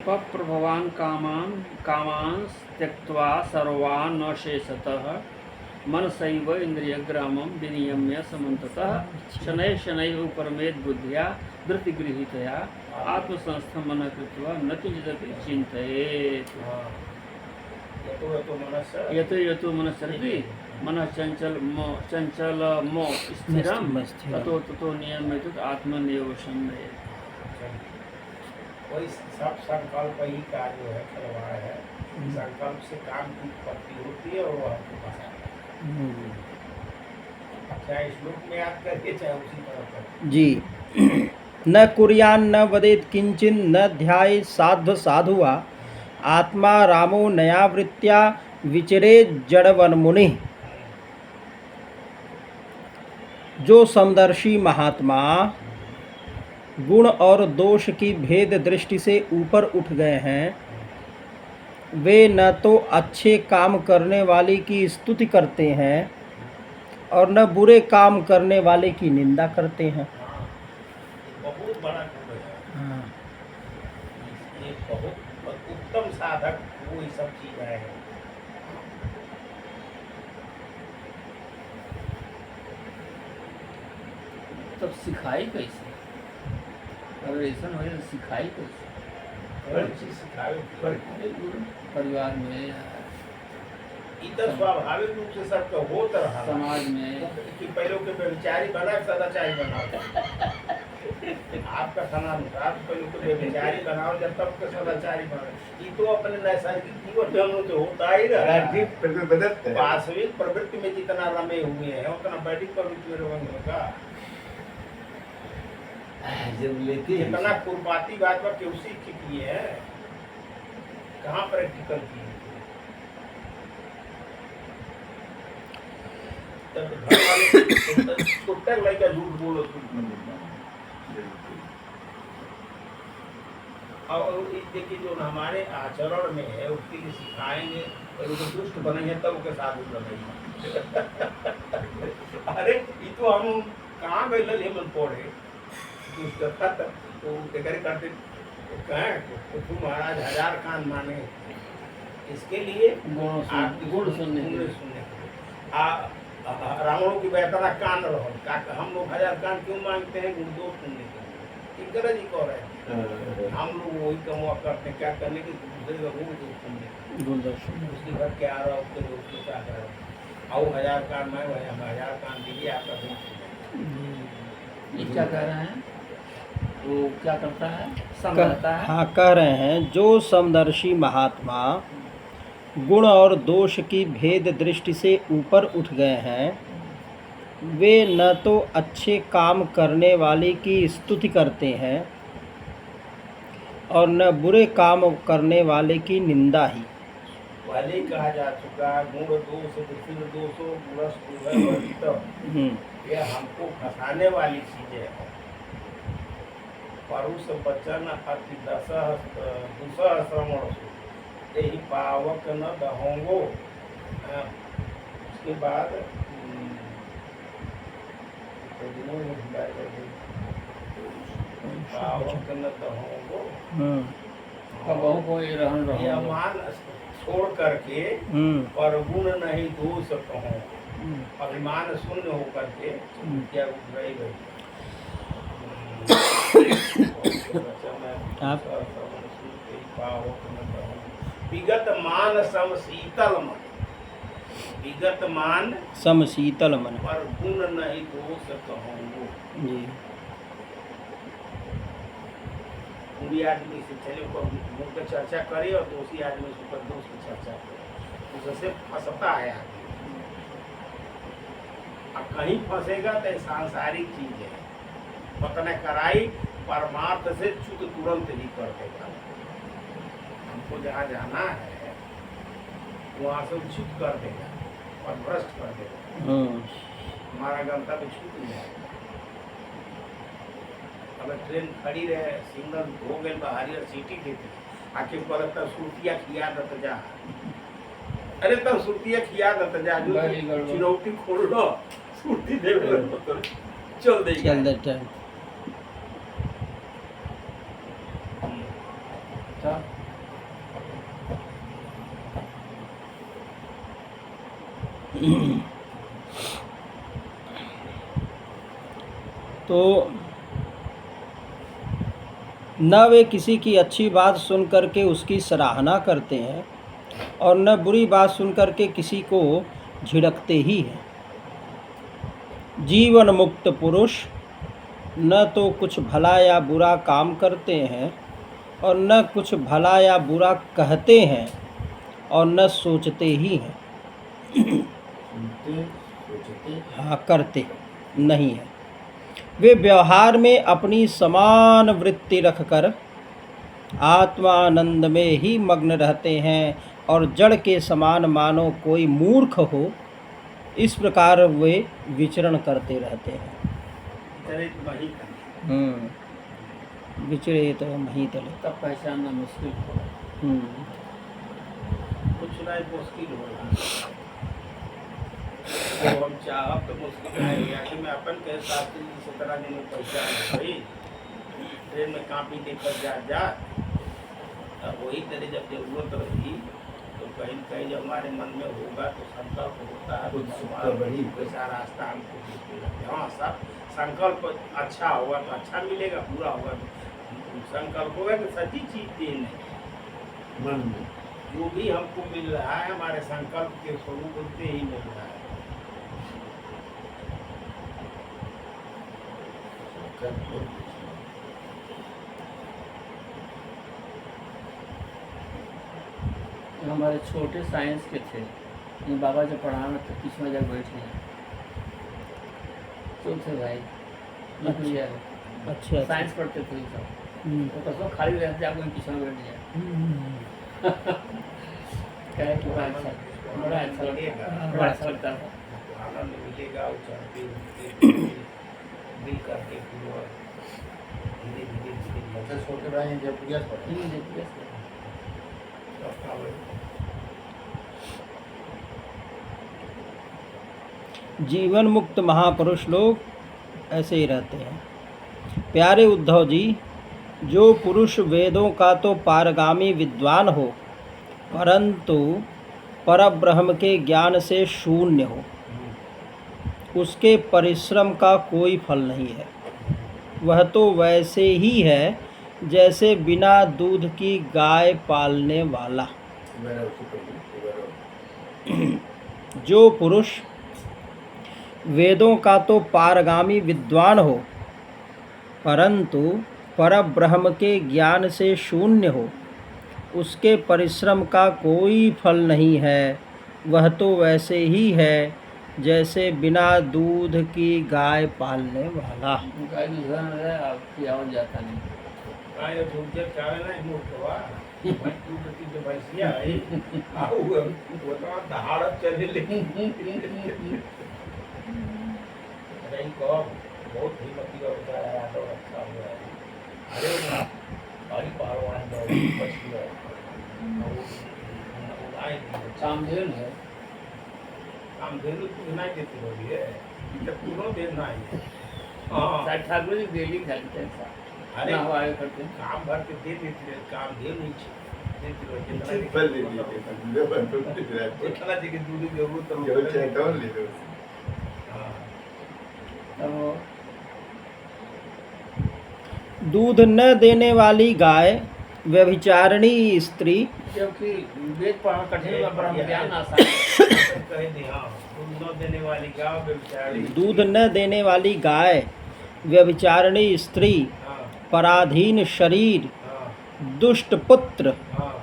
पप्रभवान् कामान् त्यक्त्वा सर्वान् न शेषतः मनसैव इन्द्रियग्रामं विनियम्य समन्ततः शनैः शनैः उपरमेत् बुद्ध्या धृतिगृहीतया आत्मसंस्थं मनः कृत्वा न किञ्चिदपि चिन्तयेत्। यतो यतो मनश्चरति मनः चञ्चलमो स्थिरं ततो ततो नियम्यते आत्मन्येव संयमेत्। वही सब संकल्प ही का जो है खिलवाड़ है। संकल्प से काम की उत्पत्ति होती है और वह हमको पास आता है। चाहे श्लोक में याद करके चाहे उसी तरह कर जी। न कुर्यान्न न वदेत किंचिन न ध्याये साध्व साधुआ आत्मा रामो नयावृत्त्या विचरे जड़वन मुनि। जो समदर्शी महात्मा गुण और दोष की भेद दृष्टि से ऊपर उठ गए हैं, वे न तो अच्छे काम करने वाले की स्तुति करते हैं और न बुरे काम करने वाले की निंदा करते हैं। बहुत बड़ा गुण है। ये बहुत उत्तम साधक वो ये सब चीज है। तब सिखाई कैसे? अगर ऐसा हो तो सिखाई कैसे? परिवार में इधर स्वाभाविक रूप से सबका होता रहा समाज में कि पहले के व्यभिचारी बना सदाचारी बनाओ। आपका समानुसार पहले के व्यभिचारी बनाओ जब तक के सदाचारी बनाओ। ये तो अपने नैसर्गिक जीवन ढंग से होता ही रहा। वास्तविक प्रवृत्ति में जितना रमे हुए हैं उतना वैदिक प्रवृत्ति में रमेंगे का। जितना कुर्बाती बात पर क्यों सीख की है, कहाँ प्रैक्टिकल की है। तब घर वाले छोटा लड़का झूठ बोलो और देखिए जो हमारे आचरण में है उसके लिए सिखाएंगे और वो दुष्ट बनेंगे तब उसके साथ बनेंगे। अरे ये तो हम कहाँ गए लले मन पड़े दुष्टता तो करते तो तुम महाराज 1000 कान माने इसके लिए गुण सुनने रावणों की बेहतरा कान रहो। हम लोग 1000 कान क्यों मांगते हैं? गुण दोष सुनने के इंकरेज ही कर रहे हैं। हम लोग वही कमुआ करते हैं क्या करने की दूसरे का गुण दोष सुनने उसके घर क्या आ रहा है उसके दोस्त को क्या कर रहा है। आओ 1000 कान मैं भाई हम 1000 कान दीजिए आपका क्या कह रहे हैं? वो क्या करता है? समझता है। हाँ, कह रहे हैं जो समदर्शी महात्मा गुण और दोष की भेद दृष्टि से ऊपर उठ गए हैं, वे न तो अच्छे काम करने वाले की स्तुति करते हैं और न बुरे काम करने वाले की निंदा ही। पहले कहा जा चुका गुण दोष दोषो ये हमको फंसाने वाली चीजें है। परुष वचन अति दुसह श्रवण यही पावक न दहोंगो। उसके बाद पावक न दहोंगो ये मान छोड़ करके पर गुण नहीं दोष कहो। अभिमान शून्य होकर के क्या रही गई विगत मान सम शीतल मन। विगत मान सम शीतल मन पर गुण नहीं दोष कहूँगो। जी। बुरी आदमी से चले मुँह पे चर्चा करे और दोषी आदमी से ऊपर दोष की चर्चा करे उससे फंसता है आदमी। अब कहीं फंसेगा तो सांसारिक चीज है पतन कराई परमार्थ से च्युत तुरंत ही कर देगा। हमको जहाँ जाना है वहाँ से च्युत कर देगा और भ्रष्ट कर देगा। हमारा गंतव्य च्युत नहीं है। अगर ट्रेन खड़ी रहे सिग्नल हो गए बाहरी और सीटी देती आके पर तब सुरतिया खिया दत जा। अरे तब सुरतिया खिया दत जा जो चिरौटी खोल लो सुरती दे चल दे अच्छा तो न वे किसी की अच्छी बात सुन करके उसकी सराहना करते हैं और न बुरी बात सुन करके किसी को झिड़कते ही हैं। जीवन मुक्त पुरुष न तो कुछ भला या बुरा काम करते हैं और न कुछ भला या बुरा कहते हैं और न सोचते ही हैं। सुनते सोचते हाँ, करते नहीं है। वे व्यवहार में अपनी समान वृत्ति रखकर आत्मानंद में ही मग्न रहते हैं और जड़ के समान मानो कोई मूर्ख हो, इस प्रकार वे विचरण करते रहते हैं। विचरित महीतले। तब पहचानना मुश्किल हो। कुछ नहीं मुश्किल होगा तो हम चाहब तो मुश्किल नहीं है कि मैं अपन के शास्त्री जी से तरह दिन पहचान भाई ट्रेन में कापी लेकर जा अब वही तरह जब जरूरत रही तो कहीं कहीं जब हमारे मन में होगा तो संकल्प होता है कुछ हमारा बड़ी वैसा रास्ता हमको दिखेगा। हाँ सब संकल्प अच्छा होगा तो अच्छा मिलेगा, पूरा होगा तो संकल्प होगा कि सच्ची चीज देना मन में जो भी हमको मिल रहा है हमारे संकल्प के स्वरूप से ही मिल रहा है। हमारे छोटे साइंस के थे, ये बाबा जब पढ़ाना तो किस में जब बैठ गए तो थे भाई लिख लिया है। अच्छा साइंस पढ़ते थे सब, तो कसम खाली रहते आपको किस में बैठ गया। क्या है कि बड़ा अच्छा लगता, बड़ा अच्छा लगता था। आनंद मिलेगा उछलते दिल करके पूरा धीरे धीरे धीरे अच्छा छोटे भाई जब प्रयास पढ़े जीवन मुक्त महापुरुष लोग ऐसे ही रहते हैं। प्यारे उद्धव जी, जो पुरुष वेदों का तो पारगामी विद्वान हो परंतु परब्रह्म के ज्ञान से शून्य हो, उसके परिश्रम का कोई फल नहीं है। वह तो वैसे ही है जैसे बिना दूध की गाय पालने वाला। जो पुरुष वेदों का तो पारगामी विद्वान हो परंतु परब्रह्म के ज्ञान से शून्य हो, उसके परिश्रम का कोई फल नहीं है। वह तो वैसे ही है जैसे बिना दूध की गाय पालने वाला। गाय दूसरा है आपकी आवाज जाता नहीं। काय दूध के चावे ना मोटवा मैं दूध की जो भैंसिया है आऊ वो तो दहाड़ चले ले नहीं को बहुत हिम्मती का बेचारा है तो अच्छा हुआ है। अरे भारी पहलवान तो बच गया आए कामधेनु है, कामधेनु तो नहीं देती होगी है ये पूरा देर नहीं है। हाँ ठाकुर जी डेली खाते हैं, अरे ना हवाए करते हैं। काम भर के दे देती है, काम दे नहीं देती है जितना जी की दूध की जरूरत है तो दूध न देने वाली गाय व्यभिचारिणी स्त्री, क्योंकि वेद पढ़ना कठिन है, ब्रह्म ज्ञान आसान है। कह दी हाँ दूध न देने वाली गाँव बेचारी दूध न देने वाली गाय व्यभिचारिणी स्त्री, हाँ पराधीन शरीर, हाँ दुष्ट पुत्र, हाँ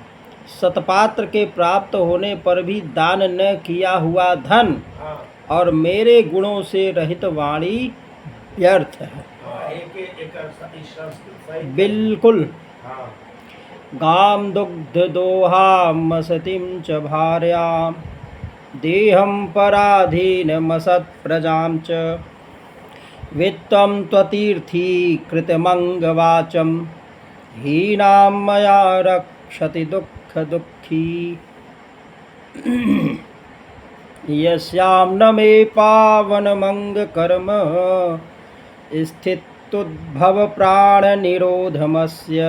सतपात्र के प्राप्त होने पर भी दान न किया हुआ धन हाँ और मेरे गुणों से रहित वाणी व्यर्थ है। हाँ एक सही बिल्कुल। हाँ गाम दुग्ध दोहाम सतीम च भार्यां देहं पराधीनमसत् प्रजां च वित्तं त्वतीर्थी कृतमंगवाचम हीनां मया रक्षति दुःख दुःखी यस्यां न मे पावनमंग कर्म स्थितुद्भव प्राण निरोधमस्य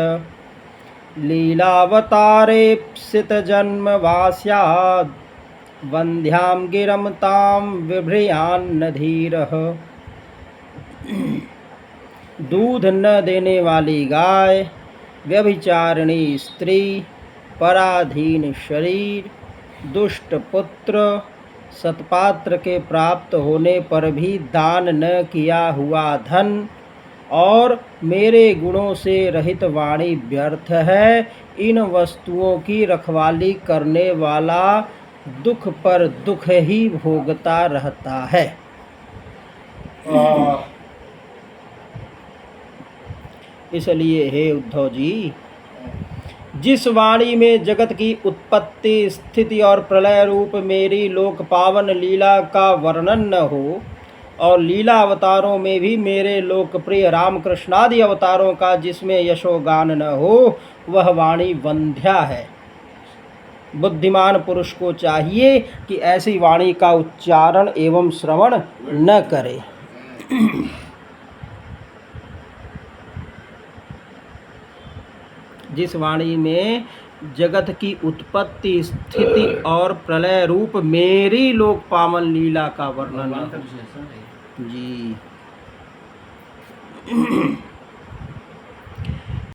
लीलावतारेप्सित जन्मवास्याद् वन्ध्यां गिरं तां बिभ्रयान्न धीरः। दूध न देने वाली गाय, व्यभिचारिणी स्त्री, पराधीन शरीर, दुष्ट पुत्र, सत्पात्र के प्राप्त होने पर भी दान न किया हुआ धन और मेरे गुणों से रहित वाणी व्यर्थ है। इन वस्तुओं की रखवाली करने वाला दुख पर दुख ही भोगता रहता है। इसलिए हे उद्धव जी, जिस वाणी में जगत की उत्पत्ति, स्थिति और प्रलय रूप मेरी लोक पावन लीला का वर्णन न हो और लीला अवतारों में भी मेरे लोकप्रिय रामकृष्णादि अवतारों का जिसमें यशोगान न हो, वह वाणी वंध्या है। बुद्धिमान पुरुष को चाहिए कि ऐसी वाणी का उच्चारण एवं श्रवण न करे। जिस वाणी में जगत की उत्पत्ति, स्थिति और प्रलय रूप मेरी लोक पावन लीला का वर्णन भगवान का विशेषण है। जी।